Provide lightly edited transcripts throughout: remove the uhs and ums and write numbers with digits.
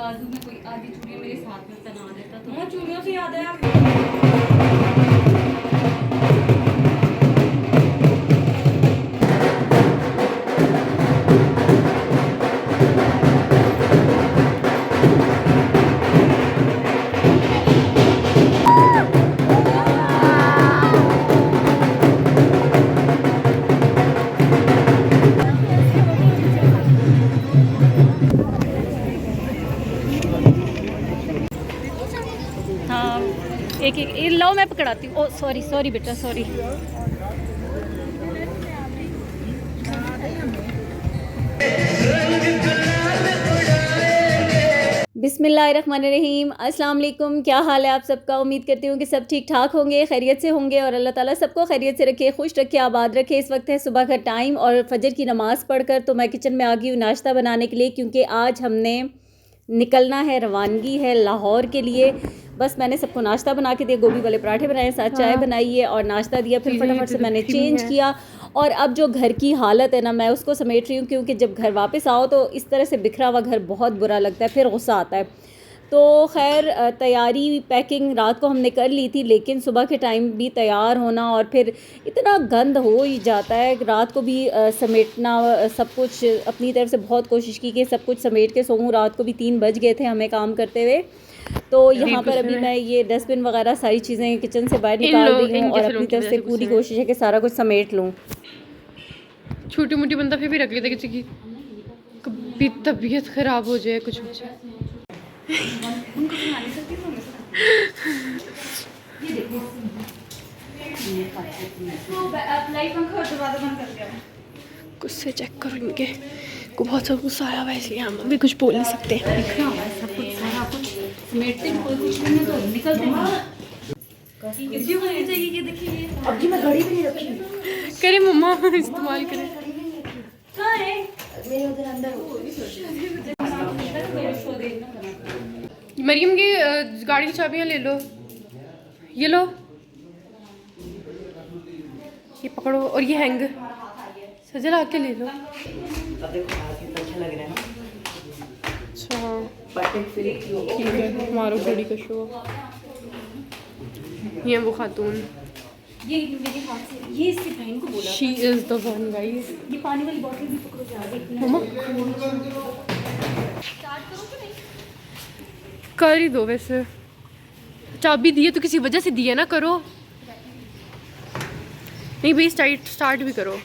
बाजू में कोई आधी चूड़ियाँ मेरे साथ में पहना देता तो मुझे चूड़ियों से याद है हाँ एक एक लो मैं पकड़ाती हूँ। ओ सॉरी सॉरी बेटा सॉरी। बिस्मिल्लाहिर्रहमानिर्रहीम, अस्सलाम वालेकुम। क्या हाल है आप सबका? उम्मीद करती हूँ कि सब ठीक ठाक होंगे, खैरियत से होंगे और अल्लाह ताला सबको खैरियत से रखे, खुश रखे, आबाद रखे। इस वक्त है सुबह का टाइम और फजर की नमाज़ पढ़कर तो मैं किचन में आ गई हूँ नाश्ता बनाने के लिए, क्योंकि आज हमने निकलना है, रवानगी है लाहौर के लिए। बस मैंने सबको नाश्ता बना के दिया, गोभी वाले पराठे बनाए, साथ चाय बनाई है और नाश्ता दिया। फिर फटाफट से मैंने चेंज किया और अब जो घर की हालत है ना, मैं उसको समेट रही हूँ, क्योंकि जब घर वापस आओ तो इस तरह से बिखरा हुआ घर बहुत बुरा लगता है, फिर गुस्सा आता है। तो खैर तैयारी पैकिंग रात को हमने कर ली थी, लेकिन सुबह के टाइम भी तैयार होना और फिर इतना गंद हो ही जाता है। रात को भी समेटना, सब कुछ अपनी तरफ से बहुत कोशिश की कि सब कुछ समेट के सोऊं। रात को भी 3 बज गए थे हमें काम करते हुए। तो यहाँ पर अभी मैं ये डस्टबिन वगैरह सारी चीज़ें किचन से बाहर निकाल रही हूँ और अपनी तरफ से पूरी कोशिश है कि सारा कुछ समेट लूँ। छोटी मोटी बंदा फिर भी रख लेता किसी की कभी तबीयत खराब हो जाए कुछ हो जाए। गुस्से चेक करो इनके को, बहुत सब गुस्सा आया हुआ है इसलिए हम भी कुछ बोल नहीं सकते। सब कुछ सारा कुछ समेटते हैं, कोई कुछ नहीं तो निकलते हैं। चाहिए ये देखिए, अब जी मैं घड़ी भी नहीं रखी। करे मम्मा इस्तेमाल करें। मेरे उधर अंदर मरियम की गाड़ी की चाबियाँ ले लो, ये लो, ये पकड़ो और ये हैंग सजल आके ले लो। अब देखो अच्छा लग रहा है ना। अच्छा ठीक है, हमारा घड़ी का शो। ये वो खातून, ये मेरे हाथ से, ये इसकी बहन को बोला she is the one guys. ये पानी वाली बोतल भी पकड़ो जा मम्मा कर ही दो, वैसे चाबी दी है तो किसी वजह से दी है ना, करो। नहीं भाई स्टार्ट भी करो।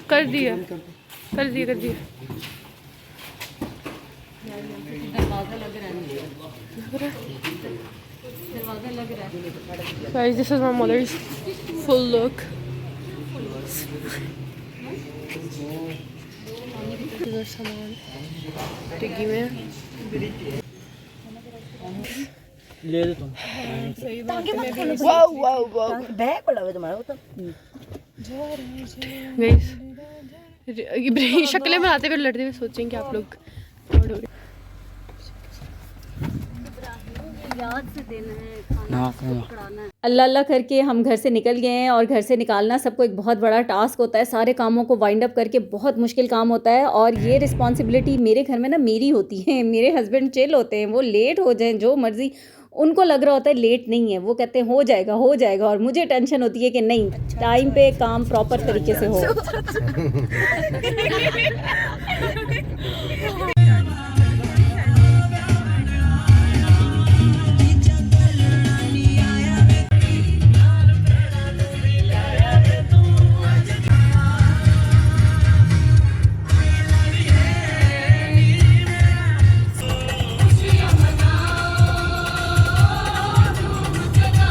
कर दिया कर दिया कर दिया। दरवाजा लग रहा है। Guys, this is my mother's full look. इधर सामान टिग्गी में ले दो तुम। सही बात है। वाओ बैग पड़ा हुआ है तुम्हारा वो तो। Guys, ये शक्लें बनाते हुए लड़ते हुए सोचेंगे आप लोग प्रॉud हो रहे। याद से देना है, अल्लाह अल्लाह करके हम घर से निकल गए हैं। और घर से निकालना सबको एक बहुत बड़ा टास्क होता है, सारे कामों को वाइंड अप करके बहुत मुश्किल काम होता है। और ये रिस्पॉन्सिबिलिटी मेरे घर में ना मेरी होती है। मेरे हस्बैंड चिल होते हैं, वो लेट हो जाएं जो मर्जी, उनको लग रहा होता है लेट नहीं है, वो कहते हैं हो जाएगा। और मुझे टेंशन होती है कि नहीं, टाइम पे काम प्रॉपर तरीके से हो।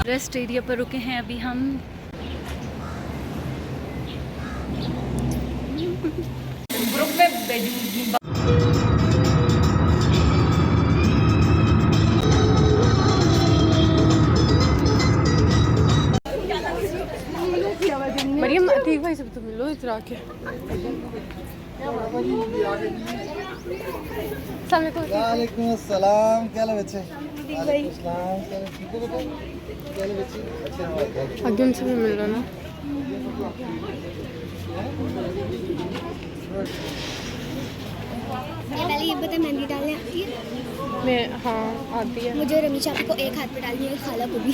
रेस्ट एरिया पर रुके हैं अभी हम। ग्रुप में मरियम ठीक भाई सब तो मिलो इधर आके। वालेकुम अस्सलाम, क्या हाल है बच्चे? वालेकुम अस्सलाम, ठीक हो बेटा? क्या हाल है बच्चे? अच्छा आगे उनसे भी मिल रहा ना। पहले ये बता मेहंदी डालने आती है? मैं हाँ आती है। मुझे रमी चापी को एक हाथ पे डालनी है, खाला को भी।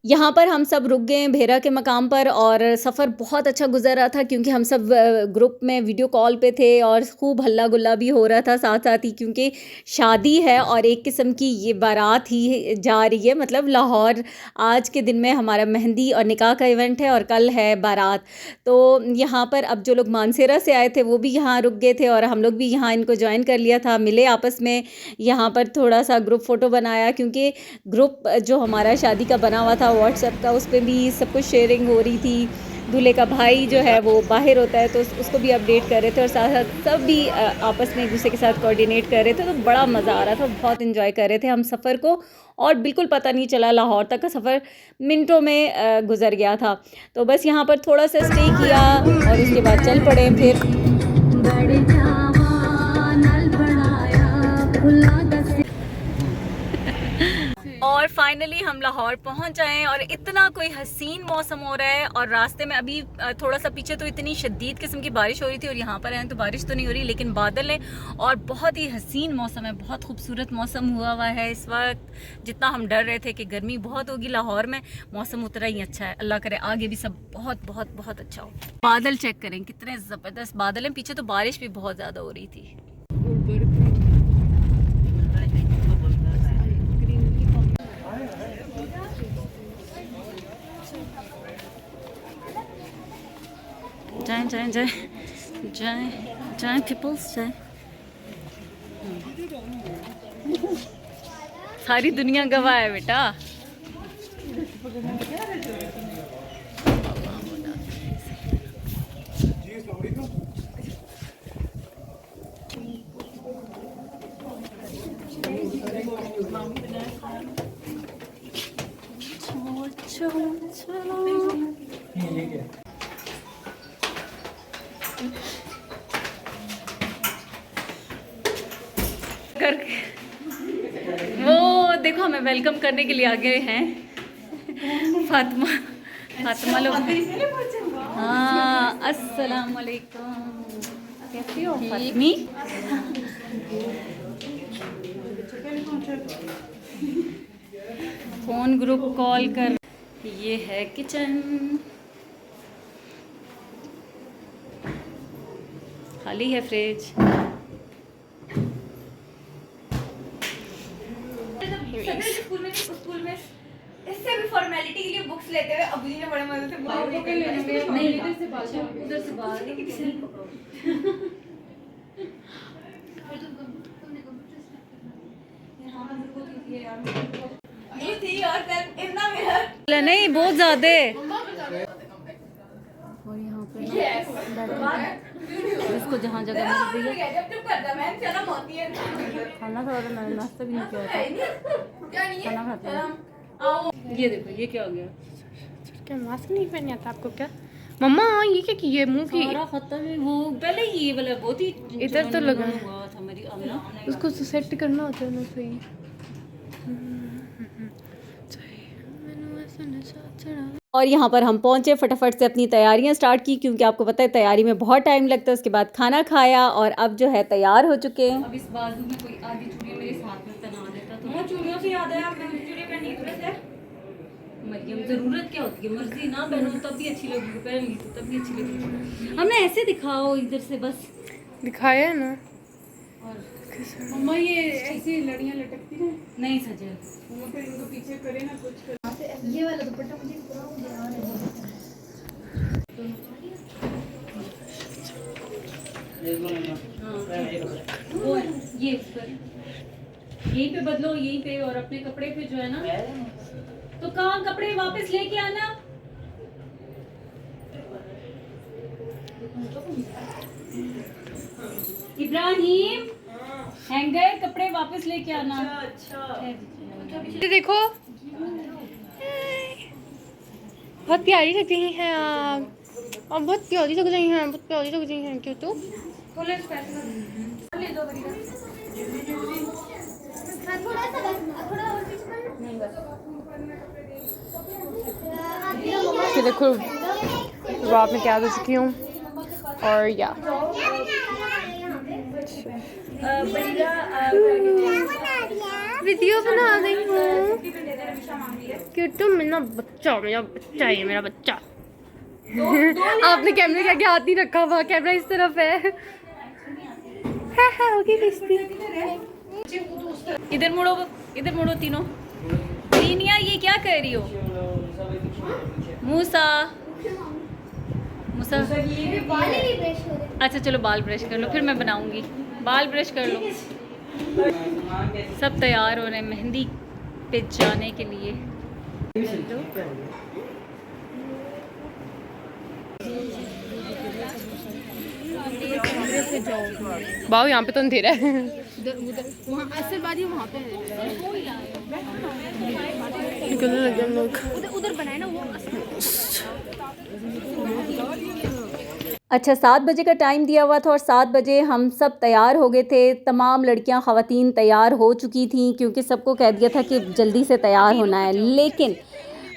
यहाँ पर हम सब रुक गए भेरा के मकाम पर और सफ़र बहुत अच्छा गुजर रहा था क्योंकि हम सब ग्रुप में वीडियो कॉल पे थे और खूब हल्ला गुल्ला भी हो रहा था साथ साथ ही, क्योंकि शादी है और एक किस्म की ये बारात ही जा रही है। मतलब लाहौर आज के दिन में हमारा मेहंदी और निकाह का इवेंट है और कल है बारात। तो यहाँ पर अब जो लोग मानसेरा से आए थे वो भी यहाँ रुक गए थे और हम लोग भी यहाँ इनको ज्वाइन कर लिया था, मिले आपस में। यहाँ पर थोड़ा सा ग्रुप फ़ोटो बनाया क्योंकि ग्रुप जो हमारा शादी का बना हुआ था व्हाट्सएप का, उस पर भी सब कुछ शेयरिंग हो रही थी। दूल्हे का भाई जो है वो बाहर होता है तो उसको भी अपडेट कर रहे थे और साथ साथ सब भी आपस में एक दूसरे के साथ कोऑर्डिनेट कर रहे थे। तो बड़ा मज़ा आ रहा था, बहुत इन्जॉय कर रहे थे हम सफ़र को और बिल्कुल पता नहीं चला, लाहौर तक का सफ़र मिनटों में गुजर गया था। तो बस यहाँ पर थोड़ा सा स्टे किया और उसके बाद चल पड़े फिर। और फाइनली हम लाहौर पहुंच आए और इतना कोई हसीन मौसम हो रहा है और रास्ते में अभी थोड़ा सा पीछे तो इतनी शदीद किस्म की बारिश हो रही थी और यहाँ पर आए तो बारिश तो नहीं हो रही लेकिन बादल है और बहुत ही हसीन मौसम है, बहुत खूबसूरत मौसम हुआ है इस वक्त। जितना हम डर रहे थे कि गर्मी बहुत होगी लाहौर में, मौसम उतना ही अच्छा है। अल्लाह करे आगे भी सब बहुत बहुत बहुत अच्छा हो। बादल चेक करें कितने ज़बरदस्त बादल हैं, पीछे तो बारिश भी बहुत ज़्यादा हो रही थी। जाएं जाएं जाएं जाएं जाएं पीपल्स जाएं। सारी दुनिया गवाह है बेटा। वो देखो हमें वेलकम करने के लिए आगे हैं फातिमा लोग। हाँ अस्सलाम वालेकुम, कैसी हो फातिमी? फोन ग्रुप कॉल कर। ये है किचन, खाली है फ्रिज। स्कूल में इससे भी फॉर्मेलिटी के लिए बुक्स लेते हुए अबू जी ने बड़े मजे से नहीं उधर से बाहर नहीं बहुत ज्यादा। और यहाँ पे जिसको जहाँ जगह मिल रही है खाना खा रहे, मैंने नाश्ता भी नहीं किया, खाना खाते हैं। ये देखो ये क्या हो गया, क्या मास्क नहीं पहने आता आपको क्या? मम्मा ये क्या की है मुंह की? सारा खत्म है वो, पहले ये वाला बहुत ही इधर तो लगा हुआ था मेरी अम्मा। उसको सेट करना होता है ना सही। और यहाँ पर हम पहुँचे, फटाफट से अपनी तैयारियाँ स्टार्ट की क्योंकि आपको पता है तैयारी में बहुत टाइम लगता है। उसके बाद खाना खाया और अब जो है तैयार हो चुके हैं। अब इस बाजू में कोई आधी चूड़ियाँ मेरे साथ में तना देता तो चूड़ियों से याद आया चूड़ियाँ पहनने की जरूरत है। मरियम ज़रूरत क्या होती है, मर्जी ना पहनो तब भी अच्छी लगेगी, पहन ली तो तब भी अच्छी लगेगी। हमने ऐसे दिखाओ इधर से बस दिखाया है ना। और मम्मा ये ऐसी लड़ियाँ लटकती हैं नहीं सजे फिर इनको पीछे करे ना कुछ। ये वाला दुपट्टा मुझे पूरा याद है। वो ये यहीं पे बदलो, यहीं पे, और अपने कपड़े पे जो है ना, तो कहाँ कपड़े वापस लेके आना। इब्राहिम हैंगर कपड़े वापस लेके आना। ये देखो बहुत प्यारी लग रही हैं आप, और बहुत प्यारी लग रही हैं, बहुत प्यारी लग रही हैं। क्यों तो ये देखो रात में क्या दे चुकी हूँ। और या वीडियो बना रही हूँ क्योंकि मेरा बच्चा है, मेरा बच्चा। आपने कैमरे के आगे हाथ नहीं रखा हुआ, कैमरा इस तरफ है। होगी बेइज्जती। इधर मुड़ो तीनों। रीनिया ये क्या कर रही हो? मूसा अच्छा चलो बाल ब्रश कर लो, फिर मैं बनाऊंगी। बाल ब्रश कर लो। सब तैयार हो रहे हैं मेहंदी पे जाने के लिए। बाओ यहाँ पे तो अंधेरा है। निकलने लगे हम लोग। अच्छा 7 बजे का टाइम दिया हुआ था और 7 बजे हम सब तैयार हो गए थे। तमाम लड़कियां ख़वातीन तैयार हो चुकी थीं क्योंकि सबको कह दिया था कि जल्दी से तैयार होना है। लेकिन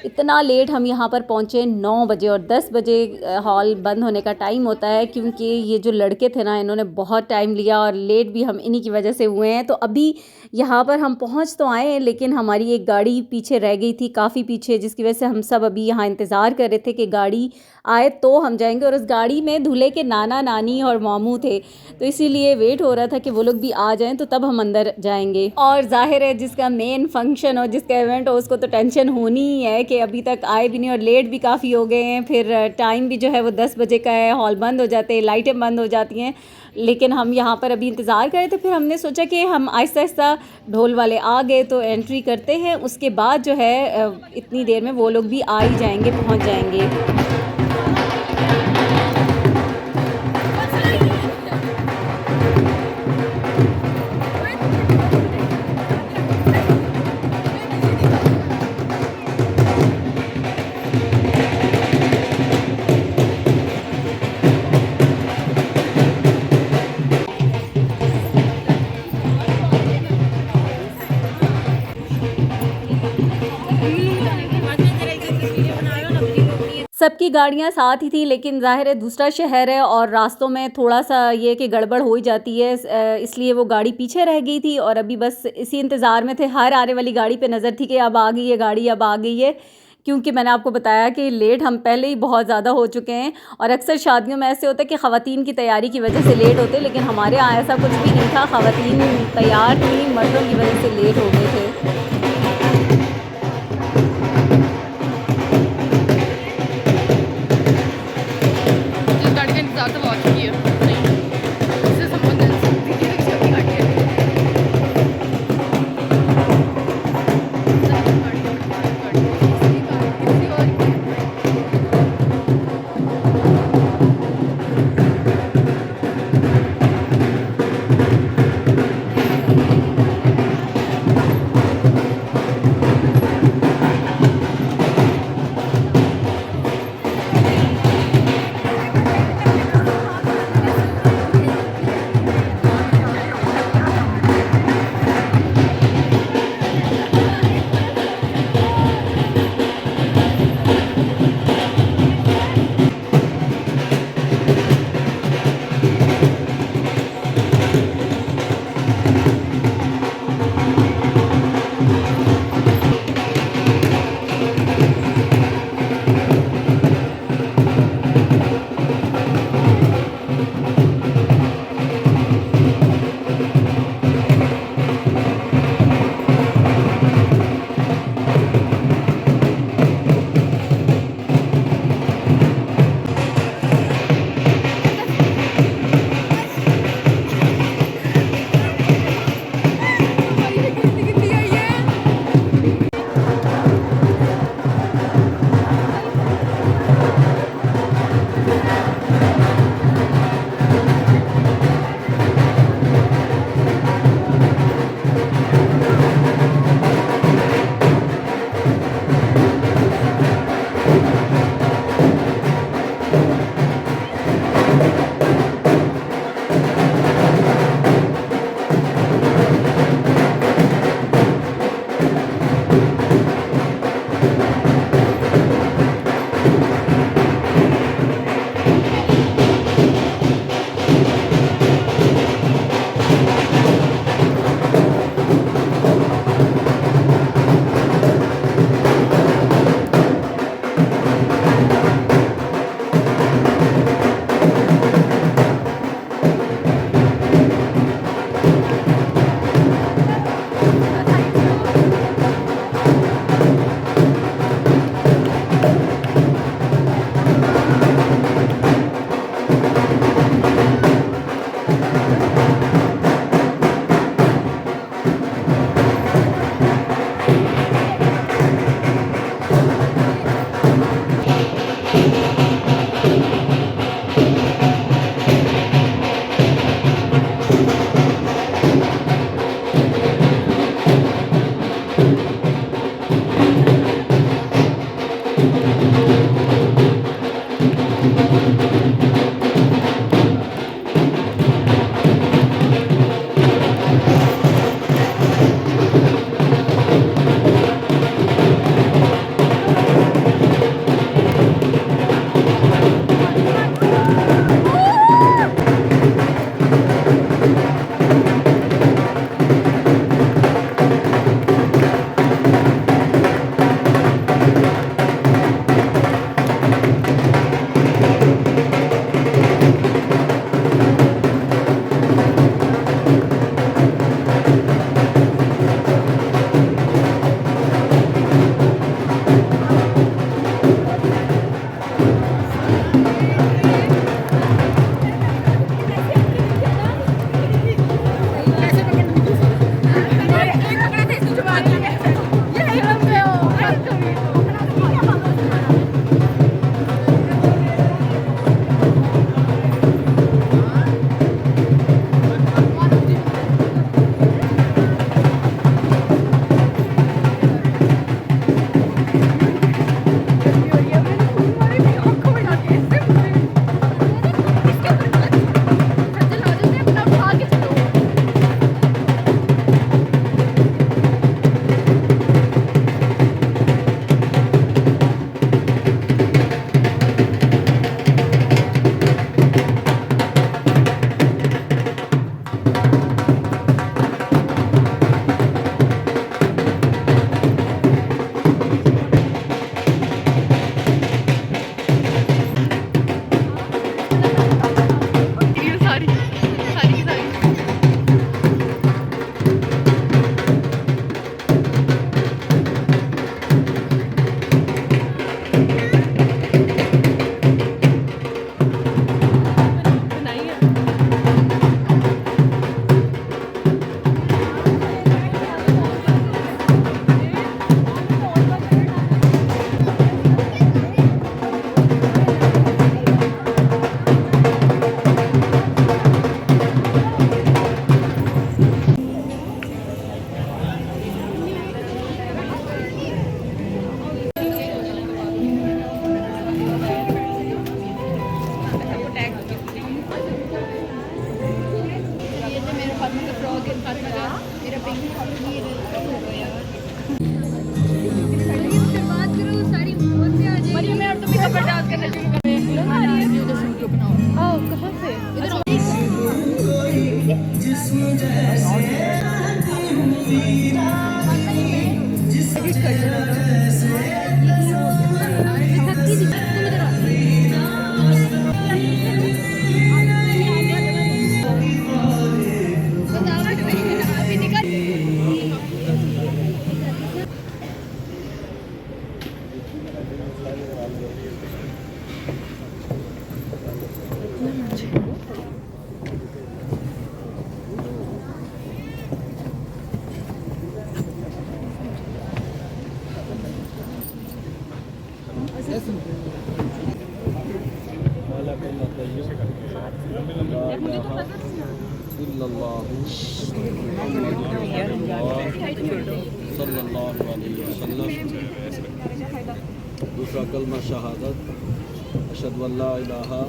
इतना लेट हम यहाँ पर पहुँचे 9 बजे, और 10 बजे हॉल बंद होने का टाइम होता है क्योंकि ये जो लड़के थे ना इन्होंने बहुत टाइम लिया और लेट भी हम इन्हीं की वजह से हुए हैं। तो अभी यहाँ पर हम पहुँच तो आए हैं लेकिन हमारी एक गाड़ी पीछे रह गई थी, काफ़ी पीछे, जिसकी वजह से हम सब अभी यहाँ इंतज़ार कर रहे थे कि गाड़ी आए तो हम जाएंगे। और उस गाड़ी में दूल्हे के नाना नानी और मामू थे, तो इसीलिए वेट हो रहा था कि वो लोग भी आ जाएं तो तब हम अंदर जाएंगे। और जाहिर है जिसका मेन फंक्शन हो, जिसका इवेंट हो, उसको तो टेंशन होनी ही है कि अभी तक आए भी नहीं और लेट भी काफ़ी हो गए हैं। फिर टाइम भी जो है वो 10 बजे का है, हॉल बंद हो जाते हैं, लाइटें बंद हो जाती हैं। लेकिन हम यहाँ पर अभी इंतज़ार कर रहे थे। फिर हमने सोचा कि हम आहिस्ता आहिस्ता ढोल वाले आ गए तो एंट्री करते हैं, उसके बाद जो है इतनी देर में वो लोग भी आ ही जाएंगे, पहुँच जाएंगे। सबकी गाड़ियां साथ ही थी लेकिन ज़ाहिर है दूसरा शहर है और रास्तों में थोड़ा सा ये कि गड़बड़ हो ही जाती है, इसलिए वो गाड़ी पीछे रह गई थी। और अभी बस इसी इंतज़ार में थे, हर आने वाली गाड़ी पे नज़र थी कि अब आ गई है गाड़ी, अब आ गई है। क्योंकि मैंने आपको बताया कि लेट हम पहले ही बहुत ज़्यादा हो चुके हैं और अक्सर शादियों में ऐसे होता है कि ख़वातीन की तैयारी की वजह से लेट होते, लेकिन हमारे यहाँ ऐसा कुछ भी नहीं था। ख़वातीन तैयार थी, मर्दों की वजह से लेट हो गए थे। आओ कहाँ से दूसरा कलमा शहादत अशहदु अल्ला इलाहा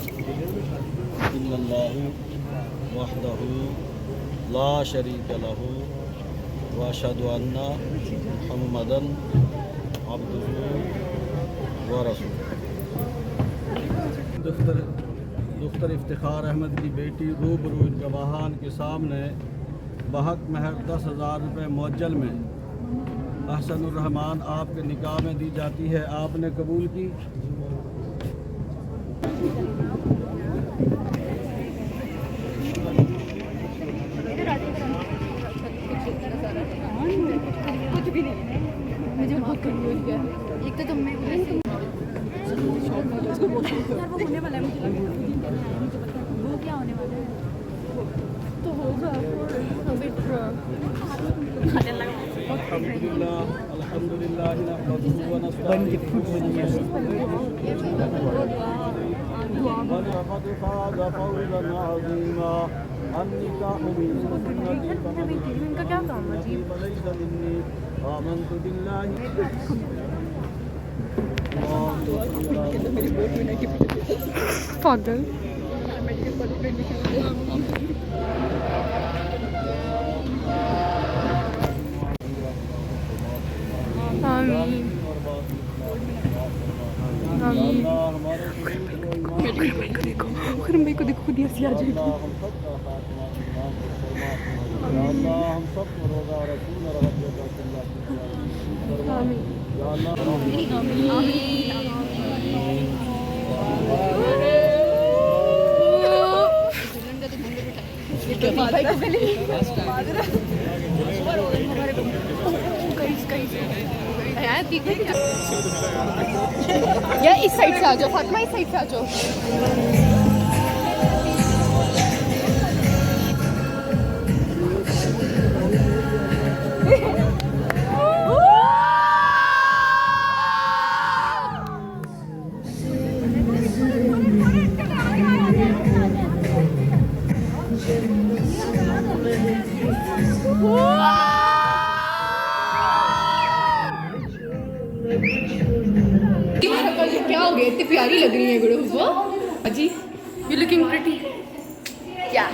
इल्लल्लाहु वहदहु ला शरीका लहु व अशहदु अन्ना मुहम्मदन अब्दुहु व रसूलुहु। दुख्तर इफ्तिखार अहमद की बेटी रूबरू इन गवाहान के सामने बहक महर 10,000 रुपये मुअज्जल में अहसनुर्रहमान आपके निकाह में दी जाती है, आपने कबूल की। कुछ भी नहीं मुझे बहुत कंफ्यूज है। एक तो तुमने होने वाला है, मुझे वो क्या होने वाला है तो होगा अल्हम्दुलिल्लाह अल्हम्दुलिल्लाह नहमदुहु व नस्तईनुहु व लक़द फ़ाज़ फ़ौज़न अज़ीमा। अन्निकाहु मिन सुन्नती इनका क्या काम है जी? फलैस मिन्नी आमन्तु बिल्लाहि पागल। आमीन आमीन। खरम भाई को देखो खुद ही हंसी आ जाएगी। हम सब रोज़ा रसूल आमीन यार इस साइड से आ जाओ फातिमा, इस साइड से आ जाओ। क्या हो गया, इतनी प्यारी लग रही है गुड़ो अजी। You looking pretty. क्या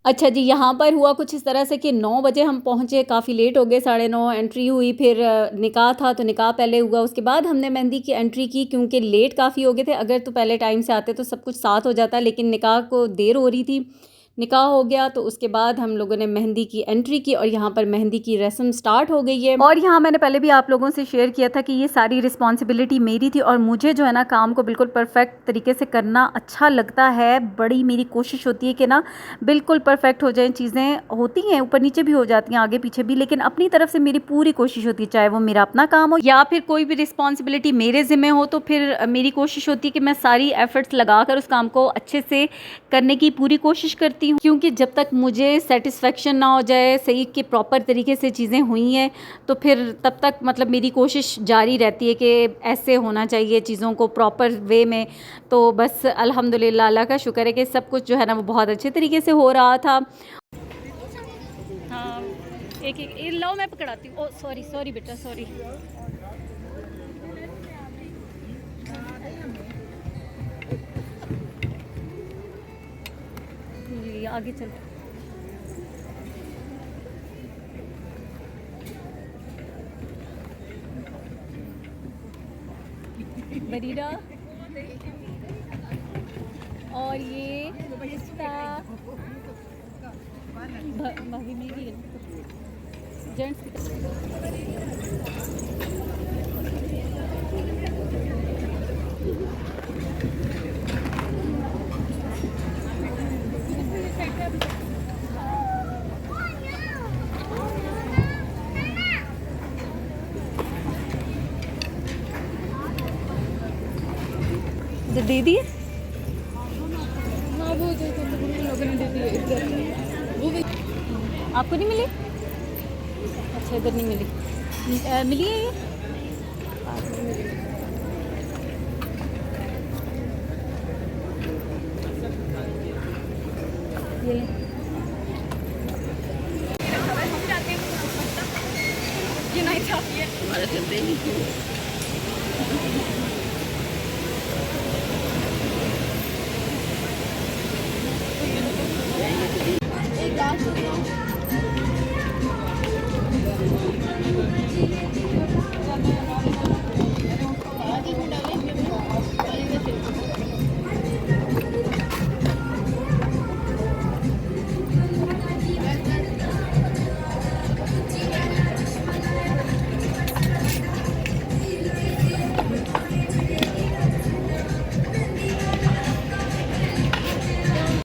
अच्छा जी, यहाँ पर हुआ कुछ इस तरह से कि 9 बजे हम पहुँचे, काफ़ी लेट हो गए, 9:30 एंट्री हुई, फिर निकाह था तो निकाह पहले हुआ, उसके बाद हमने मेहंदी की एंट्री की क्योंकि लेट काफ़ी हो गए थे। अगर तो पहले टाइम से आते तो सब कुछ साथ हो जाता, लेकिन निकाह को देर हो रही थी। निकाह हो गया तो उसके बाद हम लोगों ने मेहंदी की एंट्री की और यहाँ पर मेहंदी की रस्म स्टार्ट हो गई है। और यहाँ मैंने पहले भी आप लोगों से शेयर किया था कि ये सारी रिस्पॉन्सिबिलिटी मेरी थी और मुझे जो है ना काम को बिल्कुल परफेक्ट तरीके से करना अच्छा लगता है। बड़ी मेरी कोशिश होती है कि ना बिल्कुल परफेक्ट हो जाएं चीज़ें, होती हैं ऊपर नीचे भी हो जाती हैं, आगे पीछे भी, लेकिन अपनी तरफ से मेरी पूरी कोशिश होती है, चाहे वो मेरा अपना काम हो या फिर कोई भी रिस्पॉन्सिबिलिटी मेरे ज़िम्मे हो, तो फिर मेरी कोशिश होती है कि मैं सारी एफर्ट्स लगाकर उस काम को अच्छे से करने की पूरी कोशिश करती हूँ, क्योंकि जब तक मुझे सेटिस्फेक्शन ना हो जाए सही कि प्रॉपर तरीके से चीज़ें हुई हैं, तो फिर तब तक मतलब मेरी कोशिश जारी रहती है कि ऐसे होना चाहिए चीज़ों को प्रॉपर वे में। तो बस अल्हम्दुलिल्लाह, अल्लाह का शुक्र है कि सब कुछ जो है ना वो बहुत अच्छे तरीके से हो रहा था। हाँ, एक एक लो, मैं पकड़ाती हूँ। ओ सॉरी बेटा, सॉरी। आगे चल। बरीरा और ये भाभी मेरी जेंट्स दे दिए। हाँ, वो जो लोगों ने दे दिए, वो आपको नहीं मिली? अच्छा, इधर नहीं मिली। मिली है ये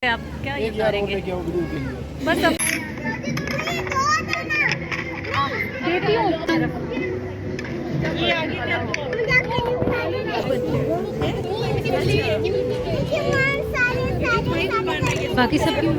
आप क्या ये करेंगे? बस अब देती हूँ। बाकी सब क्यों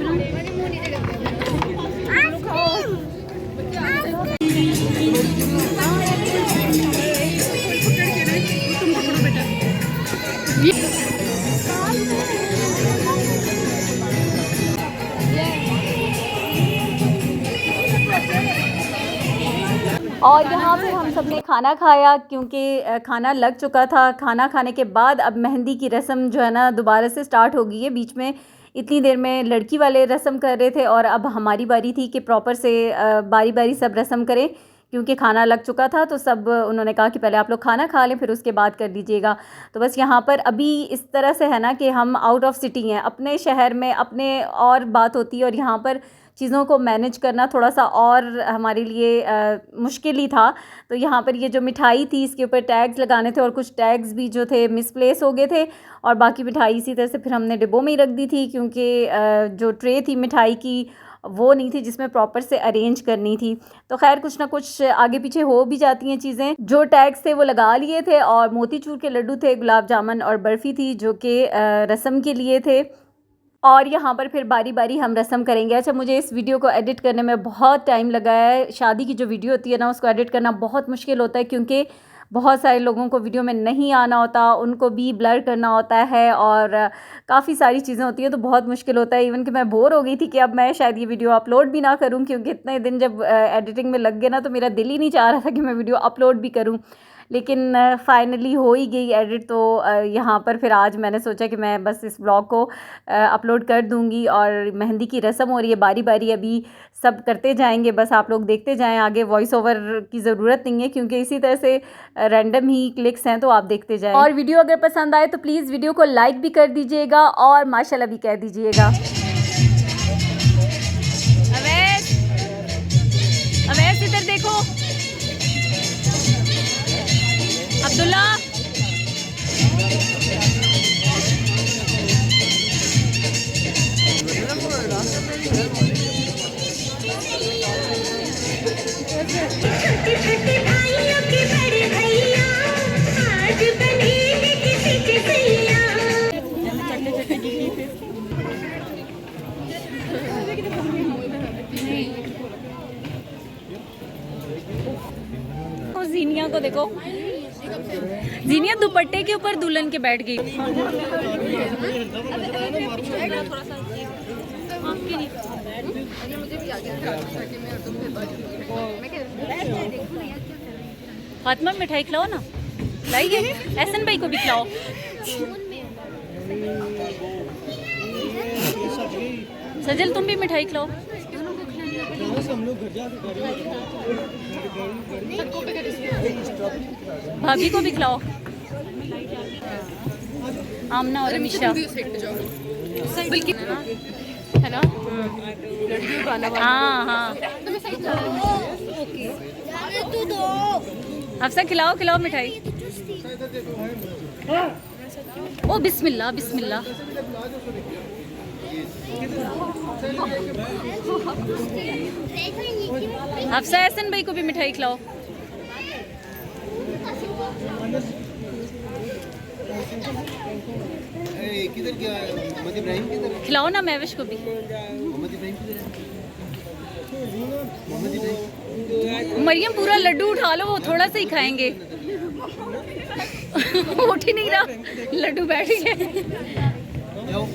और यहाँ पे हम सब ने खाना खाया क्योंकि खाना लग चुका था। खाना खाने के बाद अब मेहंदी की रस्म जो है ना दोबारा से स्टार्ट हो गई है। बीच में इतनी देर में लड़की वाले रस्म कर रहे थे और अब हमारी बारी थी कि प्रॉपर से बारी बारी सब रस्म करें, क्योंकि खाना लग चुका था। तो सब उन्होंने कहा कि पहले आप लोग खाना खा लें फिर उसके बाद कर दीजिएगा। तो बस यहाँ पर अभी इस तरह से है ना कि हम आउट ऑफ सिटी हैं, अपने शहर में अपने और बात होती है, और यहाँ पर चीज़ों को मैनेज करना थोड़ा सा और हमारे लिए मुश्किल ही था। तो यहाँ पर ये जो मिठाई थी इसके ऊपर टैग्स लगाने थे और कुछ टैग्स भी जो थे मिसप्लेस हो गए थे, और बाकी मिठाई इसी तरह से फिर हमने डिब्बों में ही रख दी थी, क्योंकि जो ट्रे थी मिठाई की वो नहीं थी जिसमें प्रॉपर से अरेंज करनी थी। तो खैर कुछ ना कुछ आगे पीछे हो भी जाती हैं चीज़ें। जो टैग्स थे वो लगा लिए थे, और मोतीचूर के लड्डू थे, गुलाब जामुन और बर्फ़ी थी जो कि रस्म के लिए थे। और यहाँ पर फिर बारी बारी हम रस्म करेंगे। अच्छा, मुझे इस वीडियो को एडिट करने में बहुत टाइम लगा है। शादी की जो वीडियो होती है ना उसको एडिट करना बहुत मुश्किल होता है, क्योंकि बहुत सारे लोगों को वीडियो में नहीं आना होता, उनको भी ब्लर करना होता है और काफ़ी सारी चीज़ें होती हैं, तो बहुत मुश्किल होता है। इवन कि मैं बोर हो गई थी कि अब मैं शायद ये वीडियो अपलोड भी ना करूं, क्योंकि इतने दिन जब एडिटिंग में लग गए ना तो मेरा दिल ही नहीं चाह रहा था कि मैं वीडियो अपलोड भी करूं। लेकिन फाइनली हो ही गई एडिट। तो यहाँ पर फिर आज मैंने सोचा कि मैं बस इस ब्लॉग को अपलोड कर दूँगी। और मेहंदी की रस्म हो रही है, बारी बारी अभी सब करते जाएंगे, बस आप लोग देखते जाएं। आगे वॉइस ओवर की ज़रूरत नहीं है क्योंकि इसी तरह से रैंडम ही क्लिक्स हैं, तो आप देखते जाएं। और वीडियो अगर पसंद आए तो प्लीज़ वीडियो को लाइक भी कर दीजिएगा और माशाल्लाह भी कह दीजिएगा। अवैस इधर देखो, अब्दुल्ला जीनिया को देखो, जीनिया दुपट्टे के ऊपर दुल्हन के बैठ गई। फातिमा मिठाई खिलाओ ना, लाइए एहसन भाई को भी खिलाओ। सजल तुम भी मिठाई खिलाओ। भाभी को भी खिलाओ, आमना और अमीशा है ना, लड़कियों का गाना। हाँ हाँ, हफ्सा खिलाओ खिलाओ मिठाई। ओ बिस्मिल्लाह बिस्मिल्लाह। हफ्सा एहसन भाई को भी मिठाई खिलाओ। किधर क्या मोहम्मद इब्राहिम किधर? खिलाओ ना महविश को भी। मोहम्मद इब्राहिम किधर है? मोहम्मद इब्राहिम मरियम पूरा लड्डू उठा लो, वो थोड़ा सा ही खाएंगे। उठ ही नहीं रहा, लड्डू बैठ गए। जाओ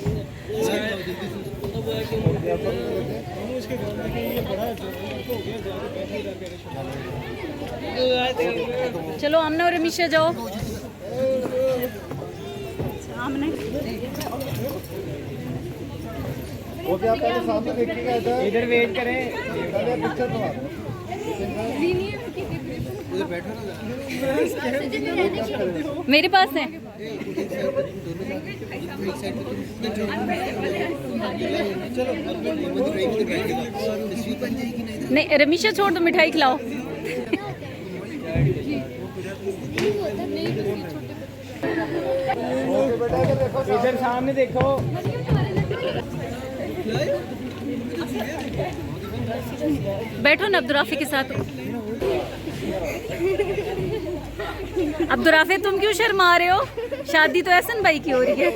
चलो आमना और अमीशा जाओ। वो क्या पहले सामने देखिएगा, इधर वेट करें, पिक्चर तो उधर बैठो ना, मेरे पास है। नहीं रमीशा छोड़ दो, मिठाई खिलाओ। इधर सामने देखो। बैठो ना अब्दुर्राफी के साथ। अब्दुर्राफी तुम क्यों शर्मा रहे हो? शादी तो एहसन भाई की हो रही है।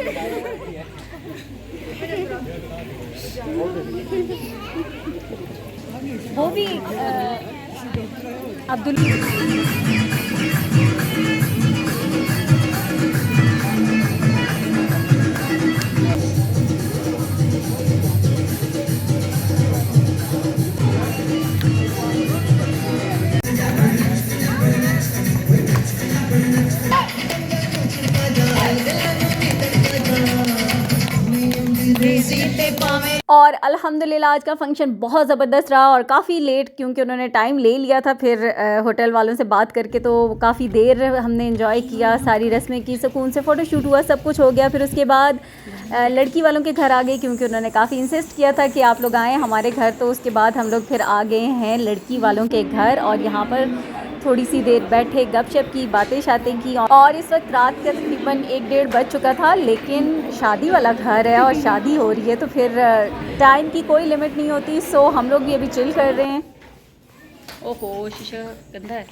वो भी अब्दुल और अल्हम्दुलिल्लाह आज का फंक्शन बहुत ज़बरदस्त रहा और काफ़ी लेट, क्योंकि उन्होंने टाइम ले लिया था। फिर होटल वालों से बात करके तो काफ़ी देर हमने एंजॉय किया, सारी रस्में की, सुकून से फ़ोटोशूट हुआ, सब कुछ हो गया। फिर उसके बाद लड़की वालों के घर आ गए क्योंकि उन्होंने काफ़ी इंसिस्ट किया था कि आप लोग आएँ हमारे घर। तो उसके बाद हम लोग फिर आ गए हैं लड़की वालों के घर और यहाँ पर थोड़ी सी देर बैठे, गपशप की, बातें शातें की। और इस वक्त रात का तकरीबन 1-1:30 बज चुका था, लेकिन शादी वाला घर है और शादी हो रही है तो फिर टाइम की कोई लिमिट नहीं होती। सो हम लोग भी अभी चिल कर रहे हैं। ओहो शीशा गंदा है।